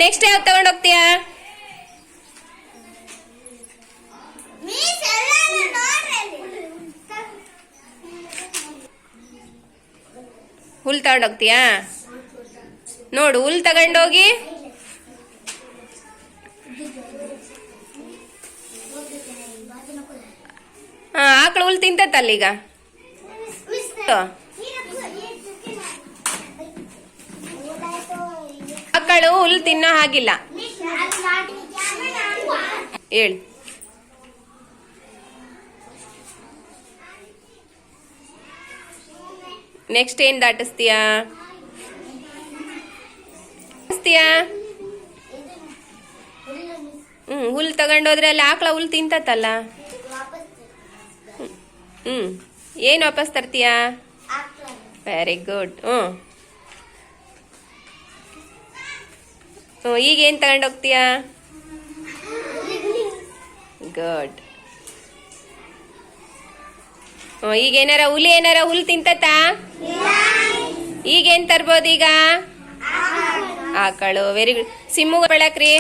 Next ಯಾವ್ದು ತಗೊಂಡ್ ಹೋಗ್ತೀಯಾ? ಹುಲ್ ತಗೊಂಡ್ ಹೋಗ್ತೀಯಾ? ನೋಡು, ಹುಲ್ ತಗೊಂಡೋಗಿ ಆಕಳು ಹುಲ್ ತಿಂತತ್ತಲ್ಲೀಗ. ಆಕಳು ಹುಲ್ ತಿನ್ನೋ ಹಾಗಿಲ್ಲ. ಹೇಳು. ನೆಕ್ಸ್ಟ್ ಏನ್ ದಾಟಿಸ್ತೀಯಾ? ಹುಲ್ ತಗೊಂಡೋದ್ರೆ ಅಲ್ಲಿ ಆಕಳ ಹುಲ್ ತಿಂತತ್ತಲ್ಲ. ಏನ್ ವಾಪಸ್ ತರ್ತೀಯಾ? Very good. ಈಗ ಏನ್ ತಗೊಂಡೋಗ್ತೀಯಾ? ಗುಡ್. ಈಗ ಏನಾರ ಹುಲ್ ತಿಂತತ್ತ? ಈಗೇನ್ ತರ್ಬೋದು ಈಗ? ಆಕಳು. Very good. ಸಿಮ್ಮು ಬಳಕ್ರಿ.